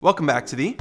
Welcome back to the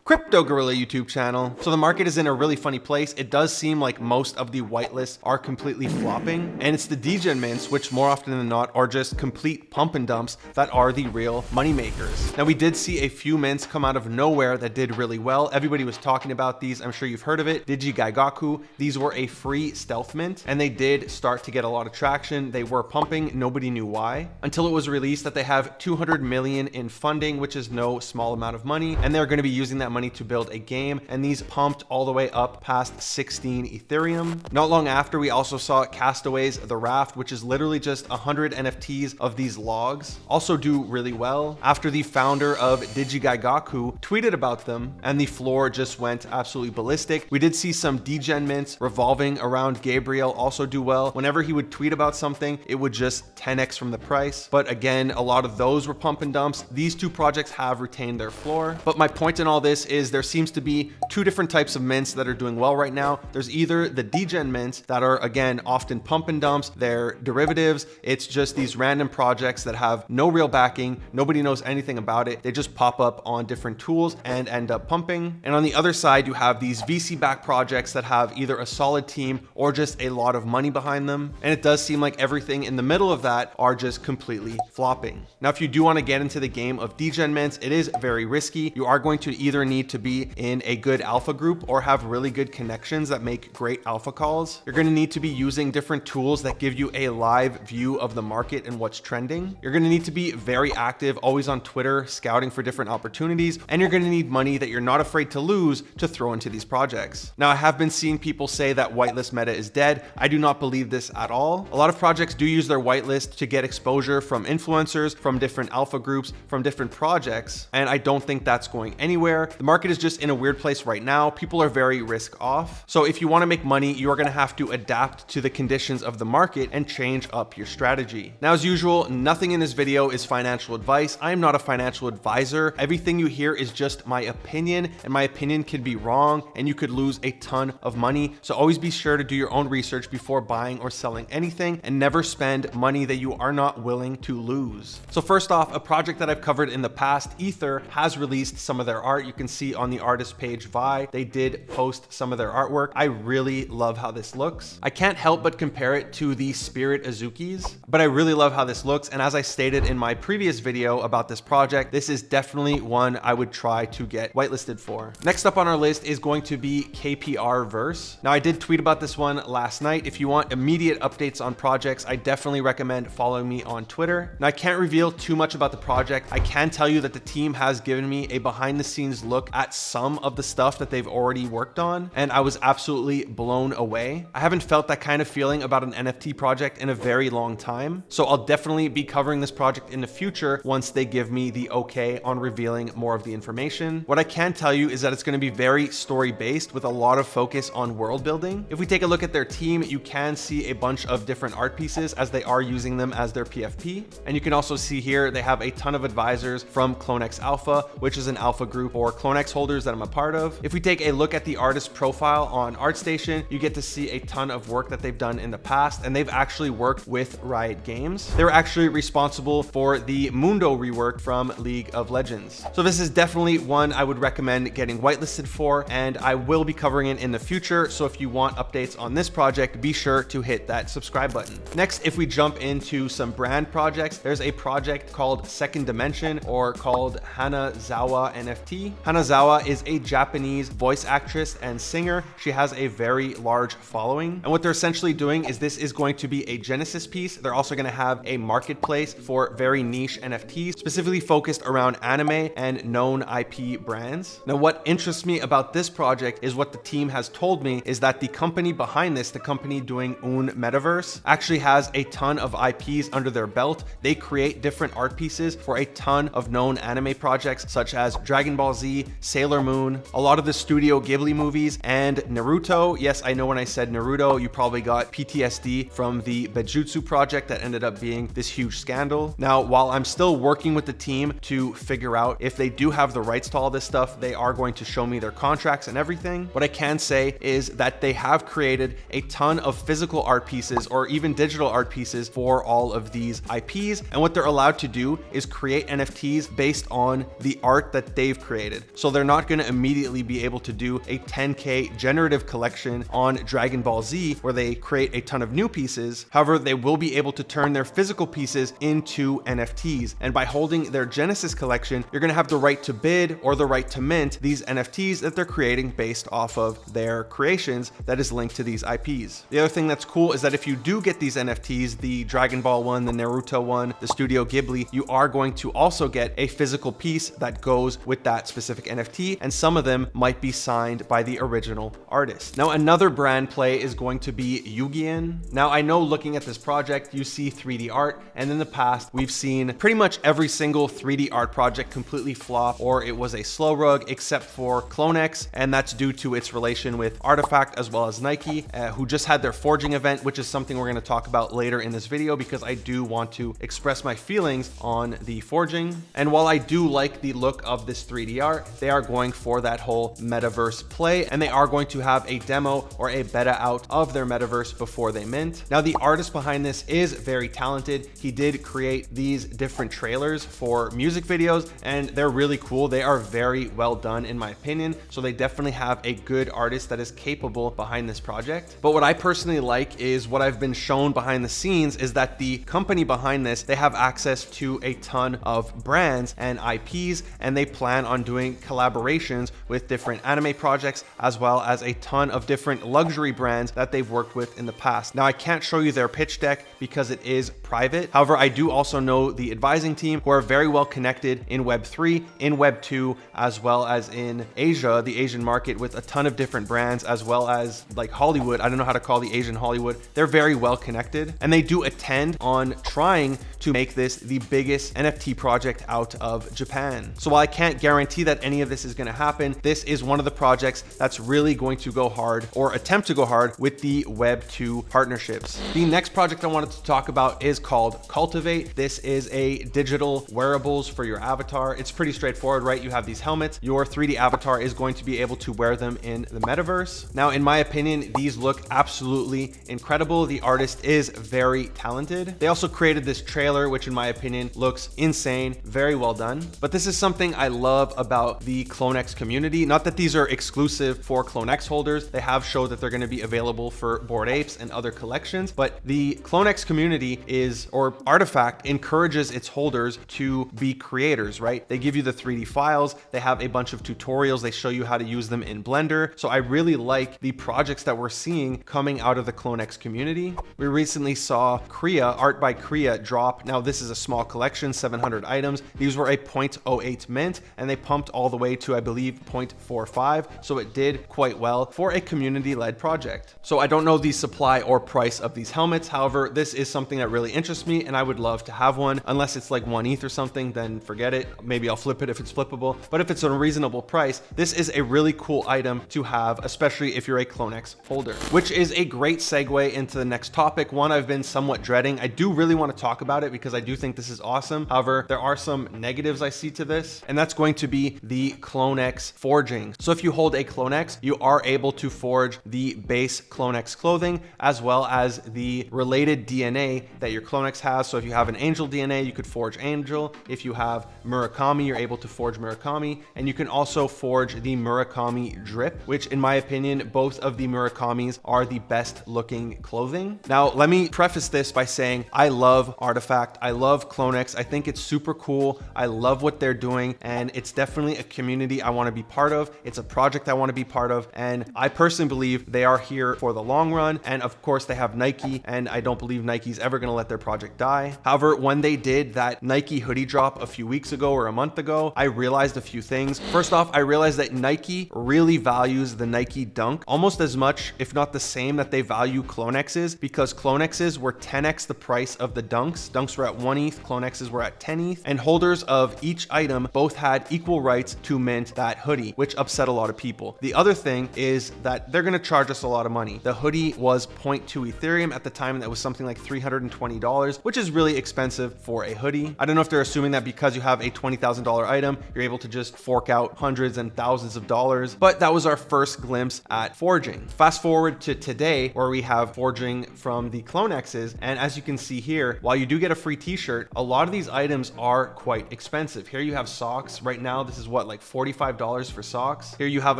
Crypto Gorilla YouTube channel. So the market is in a really funny place. It does seem like most of the whitelists are completely flopping, and it's the degen mints, which more often than not are just complete pump and dumps, that are the real money makers. Now we did see a few mints come out of nowhere that did really well. Everybody was talking about these. I'm sure you've heard of it. Digigaigaku. These were a free stealth mint, and they did start to get a lot of traction. They were pumping. Nobody knew why until it was released that they have 200 million in funding, which is no small amount of money, and they're going to be using that money to build a game, and these pumped all the way up past 16 Ethereum. Not long after, we also saw Castaways the Raft, which is literally just 100 NFTs of these logs, also do really well after the founder of Digigaigaku tweeted about them, and the floor just went absolutely ballistic. We did see some degen mints revolving around Gabriel also do well. Whenever he would tweet about something, it would just 10x from the price. But again, a lot of those were pump and dumps. These two projects have retained their floor. But my point in all this is there seems to be two different types of mints that are doing well right now. There's either the degen mints that are, again, often pump and dumps. They're derivatives. It's just these random projects that have no real backing. Nobody knows anything about it. They just pop up on different tools and end up pumping. And on the other side, you have these VC-backed projects that have either a solid team or just a lot of money behind them. And it does seem like everything in the middle of that are just completely flopping. Now, if you do want to get into the game of degen mints, it is very risky. You are going to either need to be in a good alpha group or have really good connections that make great alpha calls. You're going to need to be using different tools that give you a live view of the market and what's trending. You're going to need to be very active, always on Twitter, scouting for different opportunities, and you're going to need money that you're not afraid to lose to throw into these projects. Now, I have been seeing people say that whitelist meta is dead. I do not believe this at all. A lot of projects do use their whitelist to get exposure from influencers, from different alpha groups, from different projects, and I don't think that's going anywhere. The market is just in a weird place right now. People are very risk off. So if you want to make money, you're going to have to adapt to the conditions of the market and change up your strategy. Now, as usual, nothing in this video is financial advice. I am not a financial advisor. Everything you hear is just my opinion, and my opinion could be wrong and you could lose a ton of money. So always be sure to do your own research before buying or selling anything, and never spend money that you are not willing to lose. So first off, a project that I've covered in the past, Ether, has released some of their art. You can see on the artist page Vi, they did post some of their artwork. I really love how this looks. I can't help but compare it to the Spirit Azukis, but I really love how this looks. And as I stated in my previous video about this project, this is definitely one I would try to get whitelisted for. Next up on our list is going to be KPR Verse. Now, I did tweet about this one last night. If you want immediate updates on projects, I definitely recommend following me on Twitter. Now, I can't reveal too much about the project. I can tell you that the team has given me a behind the scenes look at some of the stuff that they've already worked on, and I was absolutely blown away. I haven't felt that kind of feeling about an NFT project in a very long time, so I'll definitely be covering this project in the future once they give me the okay on revealing more of the information. What I can tell you is that it's going to be very story based with a lot of focus on world building. If we take a look at their team, you can see a bunch of different art pieces as they are using them as their PFP, and you can also see here they have a ton of advisors from CloneX Alpha, which is an alpha group or CloneX holders that I'm a part of. If we take a look at the artist profile on ArtStation, you get to see a ton of work that they've done in the past, and they've actually worked with Riot Games. They're actually responsible for the Mundo rework from League of Legends. So this is definitely one I would recommend getting whitelisted for, and I will be covering it in the future. So if you want updates on this project, be sure to hit that subscribe button. Next, if we jump into some brand projects, there's a project called Second Dimension, or called Hanazawa NFT. Hanazawa is a Japanese voice actress and singer. She has a very large following, and what they're essentially doing is this is going to be a Genesis piece. They're also going to have a marketplace for very niche NFTs, specifically focused around anime and known IP brands. Now, what interests me about this project is what the team has told me is that the company behind this, the company doing Un Metaverse, actually has a ton of IPs under their belt. They create different art pieces for a ton of known anime projects such as Dragon Ball Z, Sailor Moon, a lot of the Studio Ghibli movies, and Naruto. Yes, I know when I said Naruto, you probably got PTSD from the Bejutsu project that ended up being this huge scandal. Now, while I'm still working with the team to figure out if they do have the rights to all this stuff, they are going to show me their contracts and everything. What I can say is that they have created a ton of physical art pieces or even digital art pieces for all of these IPs. And what they're allowed to do is create NFTs based on the art that they've created. So they're not going to immediately be able to do a 10K generative collection on Dragon Ball Z where they create a ton of new pieces. However, they will be able to turn their physical pieces into NFTs. And by holding their Genesis collection, you're going to have the right to bid or the right to mint these NFTs that they're creating based off of their creations that is linked to these IPs. The other thing that's cool is that if you do get these NFTs, the Dragon Ball one, the Naruto one, the Studio Ghibli, you are going to also get a physical piece that goes with that specific NFT, and some of them might be signed by the original artist. Now, another brand play is going to be Yugien. Now, I know looking at this project, you see 3D art, and in the past, we've seen pretty much every single 3D art project completely flop, or it was a slow rug, except for CloneX, and that's due to its relation with Artifact as well as Nike, who just had their forging event, which is something we're going to talk about later in this video because I do want to express my feelings on the forging. And while I do like the look of this 3D art, they are going for that whole metaverse play, and they are going to have a demo or a beta out of their metaverse before they mint. Now, the artist behind this is very talented. He did create these different trailers for music videos, and they're really cool. They are very well done in my opinion. So they definitely have a good artist that is capable behind this project. But what I personally like is what I've been shown behind the scenes is that the company behind this, they have access to a ton of brands and IPs, and they plan on doing collaborations with different anime projects as well as a ton of different luxury brands that they've worked with in the past. Now, I can't show you their pitch deck because it is private. However, I do also know the advising team who are very well connected in Web3, in Web2, as well as in Asia, the Asian market, with a ton of different brands, as well as like Hollywood. I don't know how to call the Asian Hollywood. They're very well connected, and they do attend on trying to make this the biggest NFT project out of Japan. So while I can't guarantee that any of this is going to happen, this is one of the projects that's really going to go hard or attempt to go hard with the Web2 partnerships. The next project I wanted to talk about is called Cultivate. This is a digital wearables for your avatar. It's pretty straightforward, right? You have these helmets. Your 3D avatar is going to be able to wear them in the metaverse. Now, in my opinion, these look absolutely incredible. The artist is very talented. They also created this trailer, which in my opinion looks insane, very well done. But this is something I love about the CloneX community. Not that these are exclusive for CloneX holders. They have showed that they're going to be available for Bored Apes and other collections, but the CloneX community is, or Artifact encourages its holders to be creators, right? They give you the 3D files. They have a bunch of tutorials. They show you how to use them in Blender. So I really like the projects that we're seeing coming out of the CloneX community. We recently saw Kriya, Art by Kriya, drop. Now, this is a small collection, 700 items. These were a 0.08 mint, and they pumped all the way to, I believe, 0.45. So it did quite well for a community-led project. So I don't know the supply or price of these helmets. However, this is something that really interests me, and I would love to have one. Unless it's like 1 ETH or something, then forget it. Maybe I'll flip it if it's flippable. But if it's a reasonable price, this is a really cool item to have, especially if you're a CloneX holder, which is a great segue into the next topic. One I've been somewhat dreading. I do really want to talk about it because I do think this is awesome. However, there are some negatives I see to this, and that's going to be the CloneX forging. So if you hold a CloneX, you are able to forge the base CloneX clothing as well as the related DNA that your CloneX has. So if you have an Angel DNA, you could forge Angel. If you have Murakami, you're able to forge Murakami, and you can also forge the Murakami drip, which in my opinion, both of the Murakamis are the best looking clothing. Now, let me preface this by saying I love Artifact. I love CloneX. I think it's super cool. I love what they're doing, and it's definitely a community I want to be part of. It's a project I want to be part of, and I personally believe they are here for the long run. And of course, they have Nike, and I don't believe Nike's ever going to let their project die. However, when they did that Nike hoodie drop a few weeks ago or a month ago, I realized a few things. First off, I realized that Nike really values the Nike Dunk almost as much, if not the same, that they value CloneX's, because CloneX's were 10x the price of the Dunks. Dunks were at 1 ETH, CloneX's were at 10 ETH, and holders of each item both had equal rights to mint that hoodie, which upset a lot of people. The other thing is that they're going to charge us a lot of money. The hoodie was 0.2 Ethereum at the time. That was something like $320, which is really expensive for a hoodie. I don't know if they're assuming that because you have a $20,000 item, you're able to just fork out hundreds and thousands of dollars. But that was our first glimpse at forging. Fast forward to today, where we have forging from the CloneXs. And as you can see here, while you do get a free t-shirt, a lot of these items are quite expensive. Here you have socks. Right now, this is what, like $45 for socks. Here you have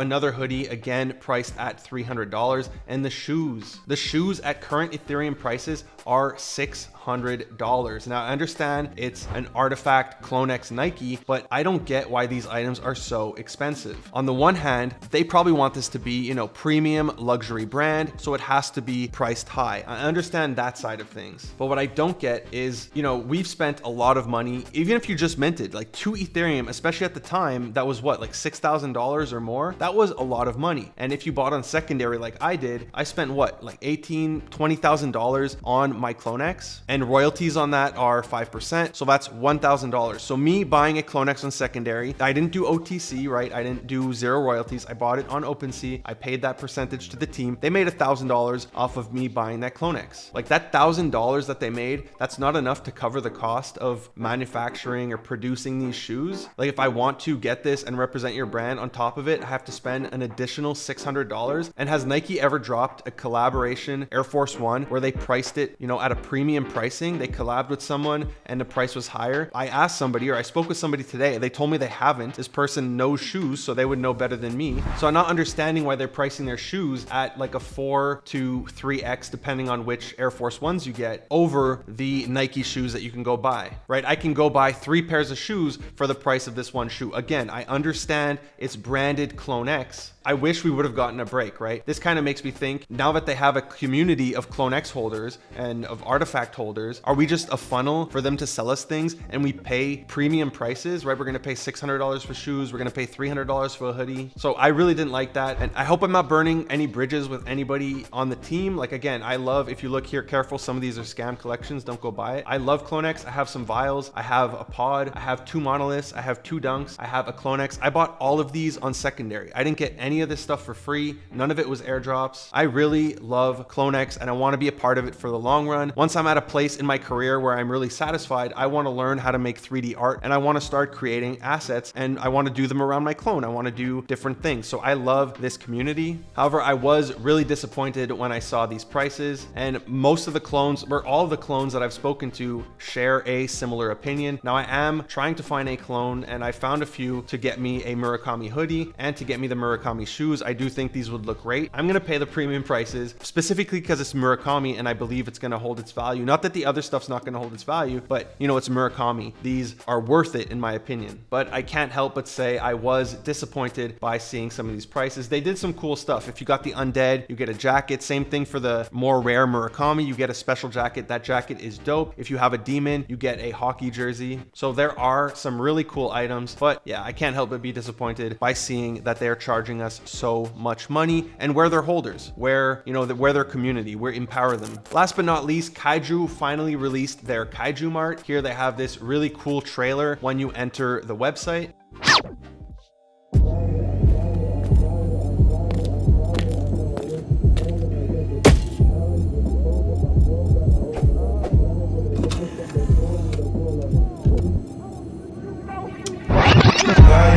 another hoodie, again, priced at $300. And the shoes at current Ethereum prices are $600. Now, I understand it's an artifact CloneX Nike, but I don't get why these items are so expensive. On the one hand, they probably want this to be, you know, premium luxury brand, so it has to be priced high. I understand that side of things. But what I don't get is, you know, we've spent a lot of money, even if you just minted like 2 Ethereum, especially at the time, that was what, like $6,000 or more? That was a lot of money. And if you bought on secondary like I did, I spent what, like $18,000, $20,000 on my CloneX, and royalties on that are 5%. So that's $1,000. So me buying a CloneX on secondary, I didn't do OTC, right? I didn't do zero royalties. I bought it on OpenSea. I paid that percentage to the team. They made $1,000 off of me buying that CloneX. Like that $1,000 that they made, that's not enough to cover the cost of manufacturing or producing these shoes. Like if I want to get this and represent your brand on top of it, I have to spend an additional $600. And has Nike ever dropped a collaboration Air Force One where they priced it, you know, at a premium pricing? They collabed with someone and the price was higher. I asked somebody, or I spoke with somebody today, they told me they haven't. This person knows shoes, so they would know better than me. So I'm not understanding why they're pricing their shoes at like a 4 to 3x, depending on which Air Force Ones you get, over the Nike shoes that you can go buy, right? I can go buy 3 pairs of shoes for the price of this one shoe. Again, I understand it's branded CloneX. I wish we would have gotten a break, right? This kind of makes me think, now that they have a community of CloneX holders and of artifact holders, are we just a funnel for them to sell us things and we pay premium prices, right? We're going to pay $600 for shoes. We're going to pay $300 for a hoodie. So I really didn't like that. And I hope I'm not burning any bridges with anybody on the team. Like, again, I love, if you look here, careful, some of these are scam collections. Don't go buy it. I love CloneX. I have some vials. I have a pod. I have 2 monoliths. I have 2 dunks. I have a CloneX. I bought all of these on secondary. I didn't get any of this stuff for free. None of it was airdrops. I really love CloneX and I want to be a part of it for the long run. Once I'm at a place in my career where I'm really satisfied, I want to learn how to make 3D art and I want to start creating assets and I want to do them around my clone. I want to do different things. So I love this community. However, I was really disappointed when I saw these prices, and most of the clones, or all of the clones that I've spoken to, share a similar opinion. Now I am trying to find a clone and I found a few to get me a Murakami hoodie and to get me the Murakami shoes. I do think these would look great. I'm going to pay the premium prices specifically because it's Murakami and I believe it's going to hold its value. Not that the other stuff's not going to hold its value, but you know, it's Murakami. These are worth it in my opinion. But I can't help but say I was disappointed by seeing some of these prices. They did some cool stuff. If you got the undead, you get a jacket. Same thing for the more rare Murakami, you get a special jacket. That jacket is dope. If you have a demon, you get a hockey jersey. So there are some really cool items, but yeah, I can't help but be disappointed by seeing that they're charging us so much money, and where they're holders, where, you know, where their community, where empower them. Last but not least, Kaiju finally released their Kaiju Mart. Here they have this really cool trailer when you enter the website.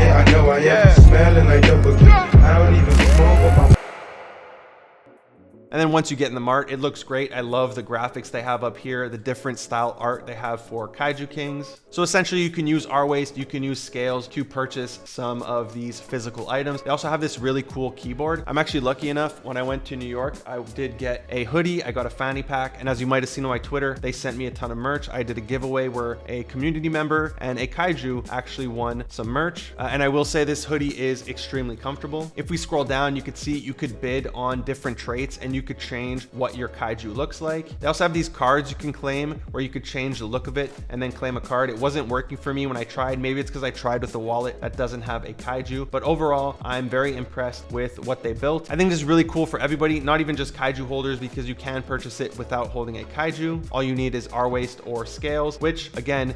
I know I am smelling like double. I don't even smoke with my. And then once you get in the mart, it looks great. I love the graphics they have up here, the different style art they have for Kaiju Kings. So essentially you can use R-Waste, you can use scales to purchase some of these physical items. They also have this really cool keyboard. I'm actually lucky enough, when I went to New York, I did get a hoodie, I got a fanny pack, and as you might have seen on my Twitter, they sent me a ton of merch. I did a giveaway where a community member and a Kaiju actually won some merch. And I will say this hoodie is extremely comfortable. If we scroll down, you could see you could bid on different traits and you could could change what your kaiju looks like. They also have these cards you can claim where you could change the look of it and then claim a card. It wasn't working for me when I tried. Maybe it's because I tried with the wallet that doesn't have a kaiju, but overall, I'm very impressed with what they built. I think this is really cool for everybody, not even just kaiju holders, because you can purchase it without holding a kaiju. All you need is R waste or scales, which again,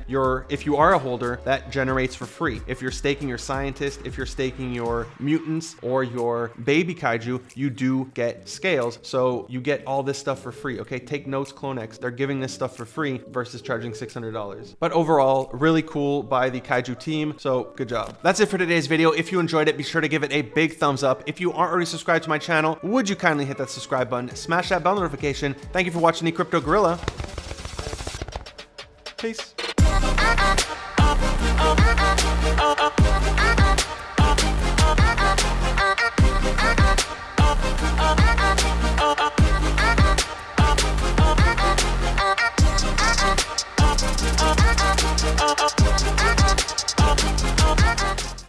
if you are a holder, that generates for free. If you're staking your scientist, if you're staking your mutants or your baby kaiju, you do get scales. So you get all this stuff for free. Okay, take notes, CloneX. They're giving this stuff for free versus charging $600. But overall, really cool by the Kaiju team. So good job. That's it for today's video. If you enjoyed it, be sure to give it a big thumbs up. If you aren't already subscribed to my channel, would you kindly hit that subscribe button, smash that bell notification. Thank you for watching the Crypto Gorilla. Peace.